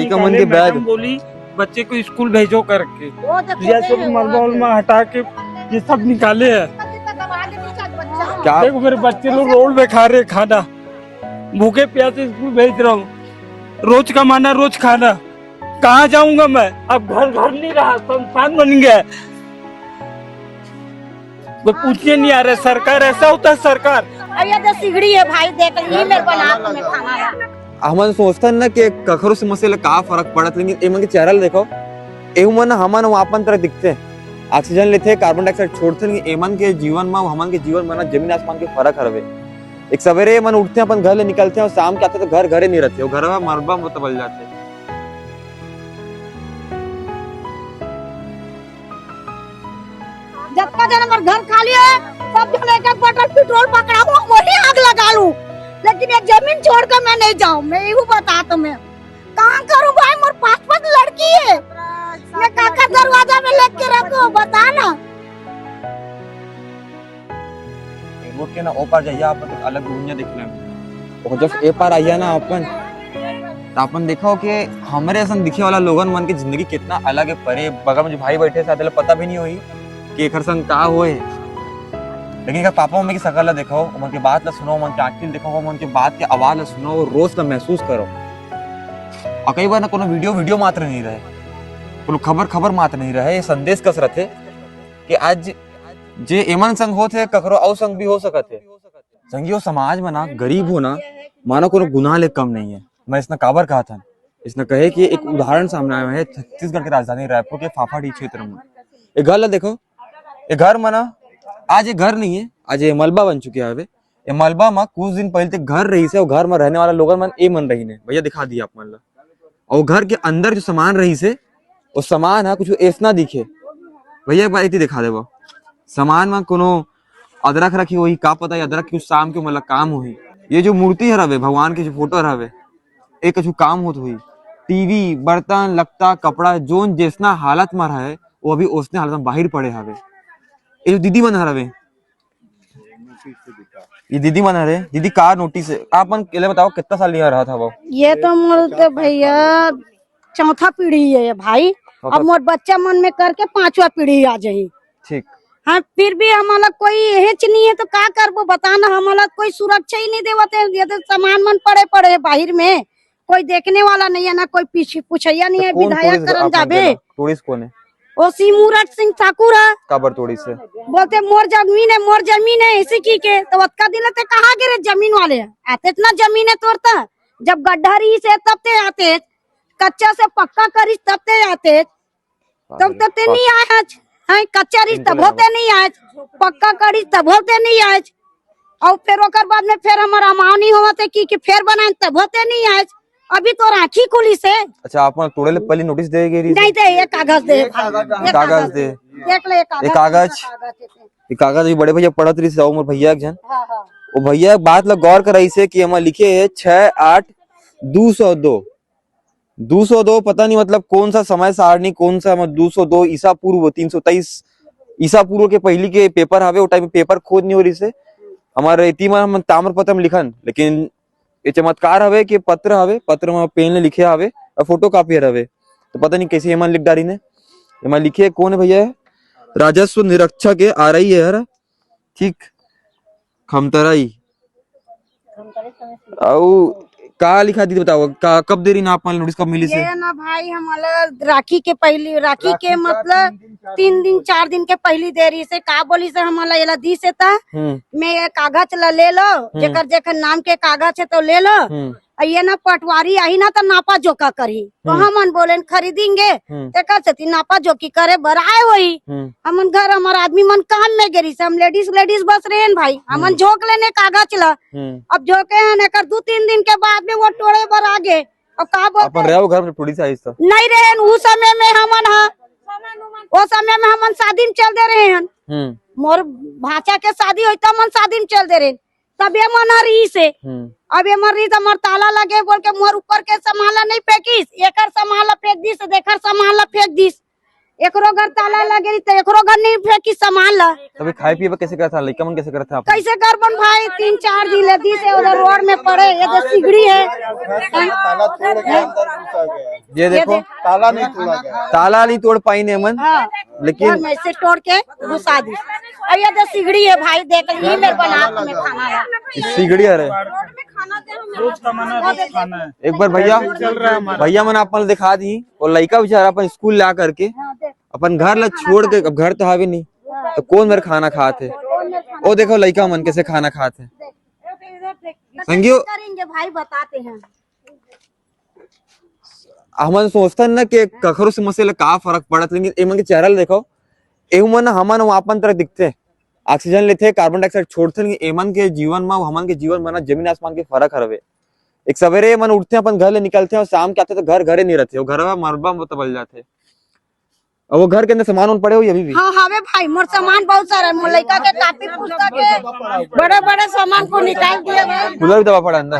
निकाले, मैडम बोली बच्चे को स्कूल भेजो करके, जैसे भी मलबा हटा के ये सब निकाले है। क्या देखो मेरे बच्चे लोग रोड में खा रहे खाना, भूखे प्यासे स्कूल भेज रहा हूँ, रोज कमाना रोज खाना, कहाँ जाऊंगा मैं? अब घर नहीं रहा, संस्थान बन गया है। वो पूछने नहीं आ रहा, सरकार ऐसा होता है सरकार। ये तो सिगड़ी है भाई, देख ये मेरे बना में खाना है। हम सोचते ना कि कखरो समस्या ले का फर्क पड़त, लेकिन एमन के चेहरा देखो, एहू मन हमन अपन तरह दिखते हैं, ऑक्सीजन लेते, कार्बन डाइऑक्साइड छोड़ते, लेकिन एमन के जीवन में हमन के जीवन में जमीन आसमान के फर्क हवे। एक सवेरे मन उठते हैं, अपन घर ले निकलते हैं और शाम के आते तो घर घरे नहीं रहते, घर में मरबा में बल जाते। जब जन हमार घर खाली है, सब जन एक बोतल पेट्रोल पकड़ाऊं, वही आग लगा लूं, लेकिन ये जमीन छोड़कर मैं नहीं जाऊं। मैं यू बता तुम्हें, कहाँ करूं भाई? मोर 5 लड़की है, मैं काका दरवाजा में लेट के रखूं, बता ना। वो के ना ऊपर जाइए, अपन तो अलग दुनिया देखने में, और जब ए पार आइया ना अपन, तो अपन देखो कि हमारे ऐसा दिखे वाला लोगन मन की जिंदगी कितना अलग है। परे बगल में जो भाई बैठे साथ पता भी नहीं हुई कि एक संग का होए, लेकिन अगर पापा मम्मी की शकल देखो, उनकी बात ला सुनो, उनकी आंखें देखो, उनकी बात के आवाज ला सुनो, रोज का महसूस करो। और कई बार ना कोनो वीडियो मात्र नहीं रहे, कोनो खबर मात्र नहीं रहे, ये संदेश कस रहे कि आज जे एमन संग होते ककरो और संग भी हो सकते संगियो। समाज में ना गरीब हो ना मानो कोनो गुनाह ले कम नहीं है। मैं इसने काबर कहा था, इसने कहे कि एक उदाहरण सामने आया है छत्तीसगढ़ की राजधानी रायपुर के फाफाडी क्षेत्र में। एक घर ला देखो, एक घर में ना आज ये घर नहीं है, आज ये मलबा बन चुके है। ये मलबा में कुछ दिन पहले तक घर रही से, और घर में रहने वाला लोगन मन ए मन रही ने भैया दिखा दिया आप मन ला। और घर के अंदर जो सामान रही से, वो सामान है कुछ ऐसा दिखे भैया एक बार दिखा देबो। सामान में कोनो अदरक रखी हुई, का पता है अदरक की शाम के मतलब काम हुई। ये जो मूर्ति है रवे, भगवान की जो फोटो रवे, एक कछु काम होत हुई। टीवी, बर्तन, लगता, कपड़ा जोन जैसना हालत में रहे, वो अभी उसने हालत में बाहर पड़े हवे। ये जो दीदी मन रवे, ये दीदी मन रहे, दीदी कार नोटिस है। आप मन केले बताओ कितना साल यहाँ रहा था वो? ये तो मोर भैया 4था पीढ़ी है भाई, अब मोर बच्चा मन में करके 5वां पीढ़ी आ जाये। ठीक, हाँ, फिर भी हमारा कोई हेच नहीं है तो क्या करबो बताना, हमारा कोई सुरक्षा ही नहीं देवते। ये तो सामान मन पड़े बाहर में, कोई देखने वाला नहीं है, ना कोई पीछे पूछैया नहीं है। विधायक करन जाबे, टूरिस्ट कौन है? ओ सिमूरत सिंह ठाकुर है। काबर तोड़ी से बोलते मोर जमीन है इसी की के, तो अतका दिन ते कहाँ गिरे जमीन वाले आते, इतना जमीन है तोड़ता। जब गड्ढा रही से तब ते आते, कच्चा से पक्का करी तब ते आते, तब तक ते नहीं आए आज। हाँ, कच्चा रही तब होते नहीं आज, पक्का करी तब होते नहीं आज, और फिर ओकर बाद में फिर हमारा अमावनी होते की फिर बनाए तब होते नहीं आज। अभी तो राखी खुली से। अच्छा, आप तोड़े ले पहले नोटिस दे गई? नहीं दे, ये कागज दे, कागज दे, देख ले ये कागज भी बड़े भैया पढ़त रही से, उमर भैया जन हाँ। वो भैया बात ला गौर कराई से कि हमारे लिखे है 6/8/202 पता नहीं मतलब कौन सा समय सारणी, कौन सा 202 ईसा पूर्व 323 ईसा पूर्व के पहली के पेपर हवे। वो टाइम पेपर खोद नहीं हो रही से हमारे इति में हम ताम्र पत्र में लिखन, लेकिन ये चमत्कार हवे कि पत्र हवे, पत्र में पेन ले लिखे हवे और फोटो कॉपी हवे। तो पता नहीं कैसे एमन लिख डारी ने। एमन लिखे कौन है भैया? राजस्व निरीक्षक है, आ रही है यार, ठीक, खमतराई। और का लिखा दी बताओ, कब दे रही ना आप नोटिस, कब मिली से? ये ना भाई हमारा राखी के पहली, राखी के मतलब 3 दिन 4 दिन के पहली देरी से का बोली से हमारा ये दी से था। मैं कागज ला ले लो, जेकर जेकर नाम के कागज है तो ले लो। ये ना पटवारी आई ना तो नापा जोका करी, तो हम बोले खरीदेंगे ते नापा जोकी करे बराए हुई। हमन घर हमारा आदमी मन काम में गिरी से, हम लेडीज बस रहे हैं भाई, हमन झोंक लेने कागज ला। अब झोंके हैं 2-3 दिन के बाद में वो टोड़े बर आगे। अब का बोलते घर में पुलिस आई था नहीं रहे उस समय में, हमन वो समय में हमन शादी में चल दे रहे हैं। मोर भाचा के शादी हुई तो हमन शादी में चल दे रहे, तब ये मन रही से। अब ये मर रही तो हमार ताला लगे बोल के मोर ऊपर के संभाला नहीं फेंकीस, एकर संभाला फेंक दिस, देकर संभाला फेंक दिस। एकरो घर ताला लगे तो एकरो घर नहीं फेंकी सामान ला। तभी खाए पिए कैसे करा था, लड़का मन कैसे करा था आप? कैसे कर बन भाई 3-4 दिन लदी से उधर रोड में पड़े, ये तो सिगड़ी है। ताला तोड़ के अंदर घुसा गया। ये देखो ताला नहीं तोड़ा गया। ताला नहीं तोड़ पाई ने मन, हाँ, लेकिन मैं से तोड़ के घुसा दी। और ये तो सिगड़ी है भाई, देख ली मेरे बना में खाना है। सिगड़ी है। रोज कमाना रोज खाना है। एक बार भैया भैया मन अपन दिखा दी, और लड़का बेचारा अपन स्कूल ला करके अपन घर ला छोड़ के, अब घर तो हावे नहीं तो कौन मेरे खाना खाते। ओ देखो लड़का मन कैसे खाना खाते। संगियो करेंगे भाई, बताते हैं। हमन सोचते ना कि कखरो से मसे का फर्क पड़त, लेकिन एमन के चेहरा देखो, एहू मन हमन अपन तरह दिखते, ऑक्सीजन लेते, कार्बन डाइऑक्साइड छोड़ते, लेकिन एमन के जीवन में हमन के जीवन में जमीन आसमान के फर्क हवे। एक सवेरे मन उठते अपन घर ले निकलते हैं और शाम के आते तो घर घरे नहीं रहते, वो घर में मरबा में बल जाते, और वो घर के अंदर सामान पड़े हुए अभी भी। हाँ हाँ भाई, मोर सामान बहुत सारा है, मोर लड़का के कापी पुस्तक है, बड़े बड़े सामान को निकाल दिया भाई। कूलर भी दबा पड़ा अंदर,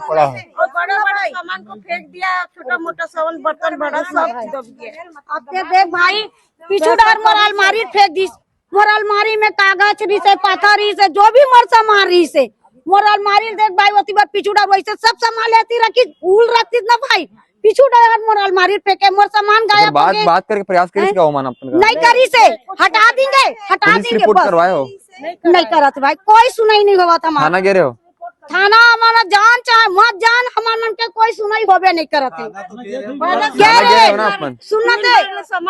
पड़ा है। और बड़े बड़े सामान को फेंक दिया, छोटा मोटा सामान बर्तन बड़ा सब दब गया। अब देख भाई, पीछू डार मोर अलमारी फेंक दी, मोर अलमारी में कागज रही से, पत्थर रही से, जो भी मोर सामान रही से, मोर अलमारी देख भाई, ओती बार पीछू डार वैसे सब सामान लेती रखी, भूल रखती ना भाई, पीछू डार मोर अलमारी फेंके, मोर सामान गायब हो गए। बात करके प्रयास करी क्या मान अपन नहीं करी से, हटा देंगे, हटा पुलिस देंगे रिपोर्ट बस। करवाए हो? नहीं करत भाई, कोई सुनाई नहीं हुआ था हमारा। थाना गिरे हो? थाना हमारा जान चाहे मत जान, हमारे मन के कोई सुनाई होबे नहीं करत है। सुनना दे,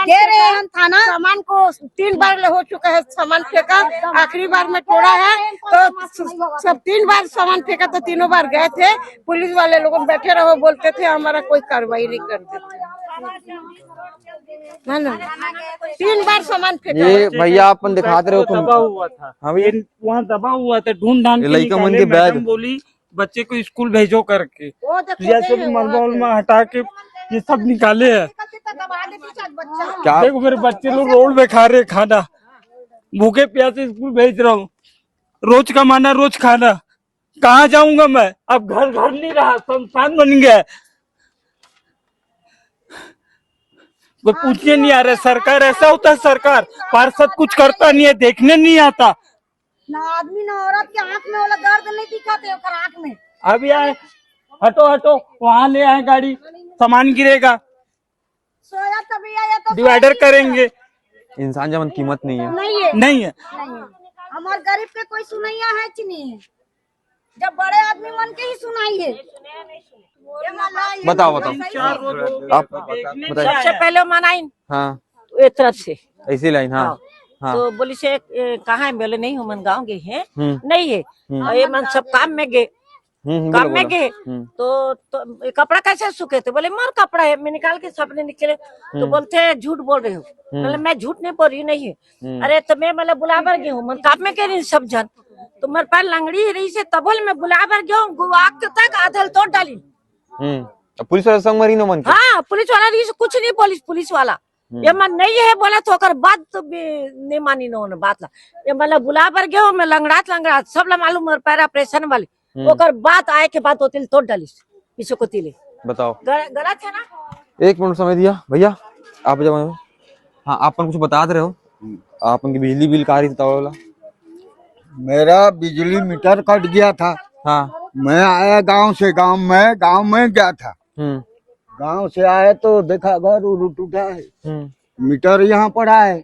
गे रहे हम थाना। सामान को 3 बार हो चुका है, सामान फेंका, आखिरी बार में तोड़ा है तो सब 3 बार सामान फेंका तो तीनों बार गए थे, पुलिस वाले लोग बैठे रहो बोलते थे, हमारा कोई कार्रवाई नहीं करते थे। ना ना 3 बार सामान फेंका। ये भैया अपन दिखाते रहो तुम, दबा हुआ था। हाँ भैया वहाँ दबा हुआ था, ढूंढ ढांढ के लड़का मन निकाले, के बैग। मैडम बोली बच्चे को स्कूल भेजो करके, वो देखो जैसे भी मलबा उलमा हटा के ये सब निकाले है। क्या देखो मेरे बच्चे लोग रोड में खा रहे खाना, भूखे प्यासे स्कूल भेज रहा हूँ, रोज कमाना रोज खाना, कहाँ जाऊंगा मैं? अब घर घर नहीं रहा, संस्थान बन गया है। कोई पूछने नहीं आ रहा। सरकार ऐसा होता है, सरकार पार्षद कुछ करता नहीं है, देखने नहीं आता। ना आदमी ना औरत के आँख में वाला दर्द नहीं दिखाते ओकर आँख में। अभी आए, हटो हटो, वहाँ ले आए गाड़ी, सामान गिरेगा, सोया तभी आया तो डिवाइडर करेंगे। इंसान जब कीमत नहीं है। नहीं है, नहीं है। हमारे गरीब के कोई सुनैया है कि नहीं है? जब बड़े आदमी मन के ही सुनाई है। बताओ बताओ आप बताइए। सबसे पहले मनाइन हाँ ये तरफ से ऐसी लाइन। हाँ हाँ तो बोली से कहाँ है, बोले नहीं हम गाँव गए हैं, हम्म। नहीं है, और ये मन सब काम में गए, काम बोलो, में बोलो। गए तो कपड़ा कैसे सूखे थे, बोले मोर कपड़ा है, मैं निकाल के सपने निकले तो बोलते हैं झूठ बोल रहे हो, बोले मैं झूठ नहीं बोल रही, नहीं है। अरे तो मैं मतलब बुलावर गई हूँ, मन काम में कह रही सब जन, तो मेरे पास लंगड़ी रही से तबल में बुलावर गया हूँ, गुवाक के तक आधल तोड़ डाली। अब पुलिस वाला संग मरी नो मन के। हाँ पुलिस वाला रही से कुछ नहीं बोली, पुलिस वाला ये मन नहीं है बोला तो ओकर बात तो नहीं मानी न बात ला, ये मतलब बुलावर गया मैं लंगड़ात लंगड़ात सब ला मालूम मेरे पैर ऑपरेशन वाली, ओकर बात आए के बाद होतिल तोड़ डाली पीछे को तिले। बताओ गलत है ना। 1 मिनट समय दिया भैया आप जब। हाँ आपन कुछ बता रहे हो, आपन की बिजली बिल का रही था? मेरा बिजली मीटर कट गया था। हाँ मैं आया गांव से, गांव में गया था। गांव से आया तो देखा घर उलट उठा है, मीटर यहाँ पड़ा है।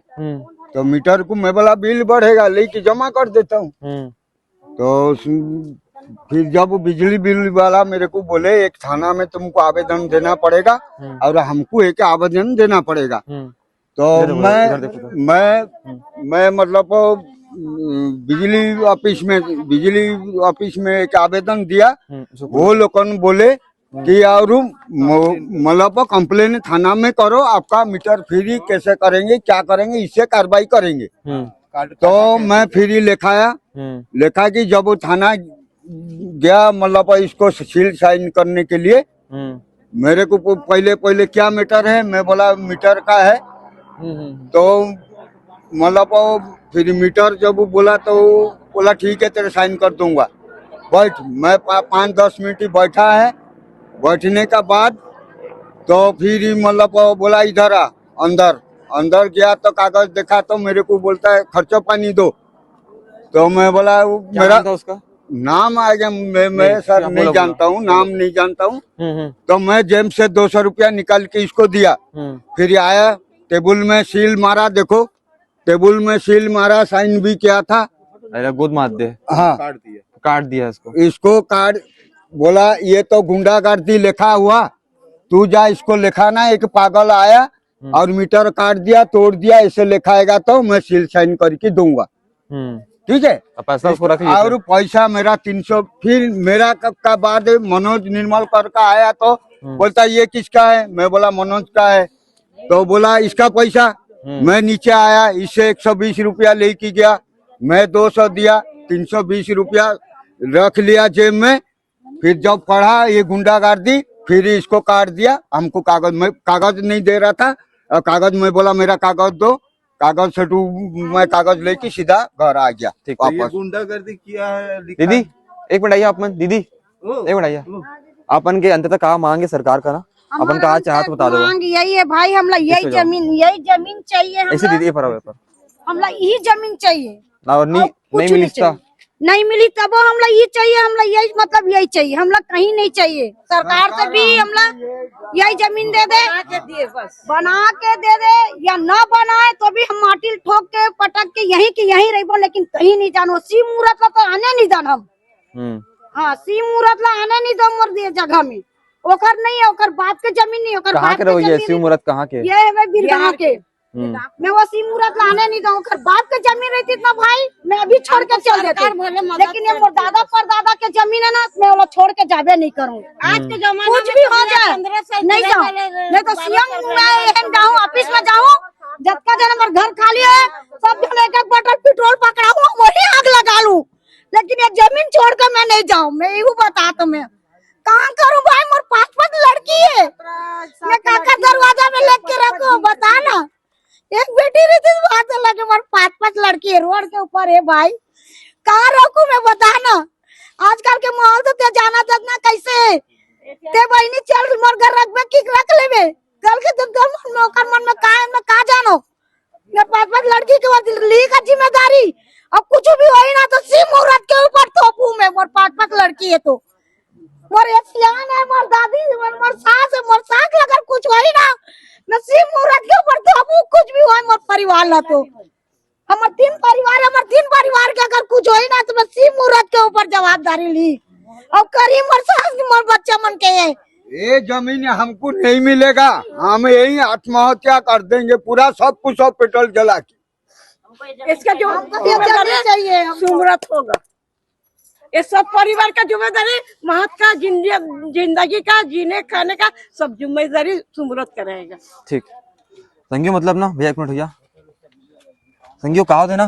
तो मीटर को मैं बोला बिल बढ़ेगा, लेके जमा कर देता हूँ। तो फिर जब बिजली बिल वाला मेरे को बोले एक थाना में तुमको आवेदन देना पड़ेगा और हमको एक आवेदन देना पड़ेगा। तो मैं मतलब बिजली ऑफिस में एक आवेदन दिया। वो लोगन बोले कि और मतलब कंप्लेन थाना में करो, आपका मीटर फ्री कैसे करेंगे, क्या करेंगे, इससे कार्रवाई करेंगे। तो मैं फ्री लिखा कि जब वो थाना गया मतलब इसको सील साइन करने के लिए, मेरे को पहले क्या मीटर है, मैं बोला मीटर का है। तो मतलब फिर मीटर जब बोला तो बोला ठीक है तेरे साइन कर दूंगा, बैठ। मैं 5-10 मिनट बैठा है। बैठने का बाद तो फिर मतलब बोला इधर आ अंदर, अंदर गया तो कागज देखा तो मेरे को बोलता है खर्चा पानी दो। तो मैं बोला क्या मेरा नाम था उसका? नाम आ गया, मैं नहीं, सर आप नहीं बोलो, जानता हूँ, नाम नहीं जानता हूँ। हम्म। तो मैं जेब से 200 रुपया निकाल के इसको दिया। फिर आया टेबल में सील मारा, देखो टेबल में सील मारा, साइन भी किया था। अरे गोद मार दे, हाँ काट दिया इसको। इसको कार्ड बोला ये तो गुंडागर्दी लिखा हुआ, तू जा इसको लिखाना। एक पागल आया और मीटर काट दिया, तोड़ दिया, इसे लिखाएगा तो मैं सील साइन करके दूंगा। ठीक है, अब पैसा उसको रख लिया और पैसा मेरा 300। फिर मेरा का बाद मनोज निर्मल कर का आया तो बोलता ये किसका है, मैं बोला मनोज का है। तो बोला इसका पैसा। मैं नीचे आया, इससे 120 रुपया लेके गया, मैं 200 दिया, 320 रुपया रख लिया जेब में। फिर जब पढ़ा ये गुंडागर्दी, फिर इसको काट दिया। हमको कागज, मैं कागज नहीं दे रहा था, और कागज मैं बोला मेरा कागज दो, कागज से मैं कागज लेके सीधा घर आ गया वापस। गुंडागर्दी किया है दीदी एक मिनट आइए, अपन दीदी एक मिनट आइए। अपन के अंततः कहा मांगे सरकार का ना, अपन का आज चाहत बता दो। मांग यही है भाई, हमला यही जमीन चाहिए। ऐसे दीदी पर हमला यही जमीन चाहिए और नहीं मिली इसका, नहीं मिली तब हमला ये चाहिए। हमला यही मतलब यही चाहिए, हमला कहीं नहीं चाहिए। सरकार से भी हमला यही जमीन दे दे, बना के दे दे, या न बनाए तो भी हम माटी ठोक के पटक के यहीं की यहीं रहो, लेकिन कहीं नहीं जानो। सी मुहूर्त तो आने नहीं जान हम। हाँ, सी मुहूर्त ला आने नहीं दो मोर दिए जगह में। ओकर नहीं है, ओकर बाप के जमीन नहीं, ओकर कहाँ के रहो ये शिव मुहूर्त कहाँ के? ये है बिरगहा के। मैं वो सी मुहूर्त लाने नहीं दूँ, ओकर बाप के जमीन रहती ना भाई, मैं अभी छोड़ के चल देती। लेकिन ये मोर दादा परदादा के जमीन है ना, मैं वो छोड़ के जाबे नहीं करूँ। आज के जमाने कुछ भी हो जाए नहीं जाऊँ, नहीं तो सीएम मैं जाऊँ, ऑफिस में जाऊँ, जब का जन हमारे घर खाली है सब जन एक एक बोतल पेट्रोल पकड़ाऊँ, वही आग लगा लूँ। लेकिन ये जमीन छोड़ कर मैं नहीं जाऊँ। मैं यू बता तो मैं कहाँ करूँ भाई, मोर 5 लड़की है, मैं काका दरवाजा में लेके के रखूँ, बता ना। एक बेटी रहती तो बात लगे, मोर 5 लड़की है, रोड के ऊपर है भाई, कहाँ रोकू मैं, बता ना। आजकल के माहौल तो ते जाना ना कैसे है। ते बहनी चल मोर घर रखबे की रख लेबे, कल के तुम नौकर मन में कहा जानो। मैं 5 लड़की के बाद ली का जिम्मेदारी, अब कुछ भी हो ना तो सी मुहूर्त के ऊपर थोपू मैं। मोर 5 लड़की है तो मोर सियान है, मोर दादी, मोर सास है, मोर सास अगर कुछ हो ना मैं सी मुहूर्त के ऊपर थोपू। कुछ भी हो मोर परिवार ला तो हमार 3 परिवार, हमार 3 परिवार के अगर कुछ हो ना तो मैं सी मुहूर्त के ऊपर जवाबदारी ली। अब करी मोर सास मोर बच्चा मन के है। ये जमीन हमको नहीं मिलेगा, हम यही आत्महत्या कर देंगे पूरा, सब कुछ सब पेट्रोल जला के। इसका जो चाहिए मुहूर्त होगा, ये सब परिवार का जिम्मेदारी, महत का जिंदगी का जीने खाने का सब जिम्मेदारी सुमुरत करेगा। ठीक संगियो, मतलब ना भैया एक मिनट भैया, संगियो कहा होते ना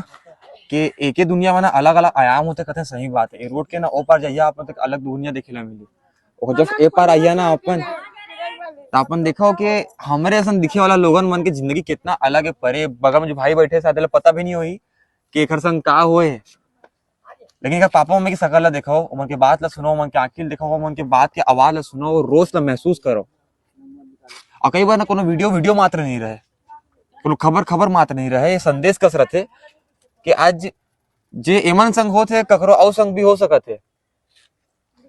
कि एक ही दुनिया में ना अलग अलग आयाम होते, कहते सही बात है। रोड के ना ओ पार जाइए आप तक अलग दुनिया देखे ला मिली, और जब ए पार आइया ना अपन तो अपन देखो कि हमारे ऐसा दिखे वाला लोगन मन की जिंदगी कितना अलग है। परे बगल में जो भाई बैठे साथ पता भी नहीं हुई कि एक संग का हुए। लेकिन अगर पापा मम्मी की शकल ला देखो, उमन के बात ला सुनो, उमन के आंखिल देखो, उमन के बात के आवाज ला सुनो, रोज ला महसूस करो। और कई बार ना कोनो वीडियो मात्र नहीं रहे, कोनो खबर मात्र नहीं रहे, ये संदेश कसरत है कि आज जे एमन संग होते ककरो और संग भी हो सकत है।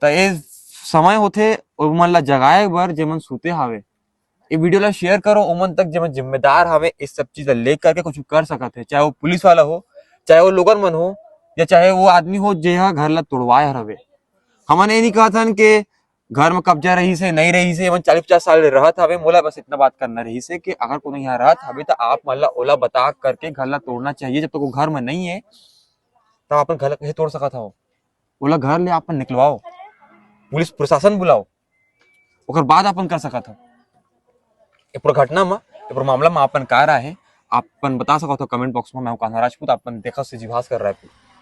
तो ये समय होते उमन ला जगाए बर जेमन सूते हावे, ये वीडियो ला शेयर करो उमन तक जेमन जिम्मेदार हावे इस सब चीज ले करके कुछ कर सकत है। चाहे वो पुलिस वाला हो, चाहे वो लोगन मन हो, या चाहे वो आदमी हो जे घर ला तोड़वाए हवे। हमने ये नहीं कहा था कि घर में कब्जा रही से नहीं रही से 40-50 साल रहत हवे। मोला बस इतना बात करना रही से कि अगर कोनो यहाँ रहत हवे तो आप मन ला ओला बता करके घर ला तोड़ना चाहिए। जब तक वो घर में नहीं है तब अपन घर कैसे तोड़ सकत हो? ओला घर ले अपन निकलवाओ, पुलिस प्रशासन बुलाओ, ओकर बाद अपन कर सकत हो। ये पूरा घटना में, ये पूरा मामला में अपन का राय है अपन बता सकते हो कमेंट बॉक्स में। मैं कान्हा राजपूत, अपन देखा से जीभास कर रहा है।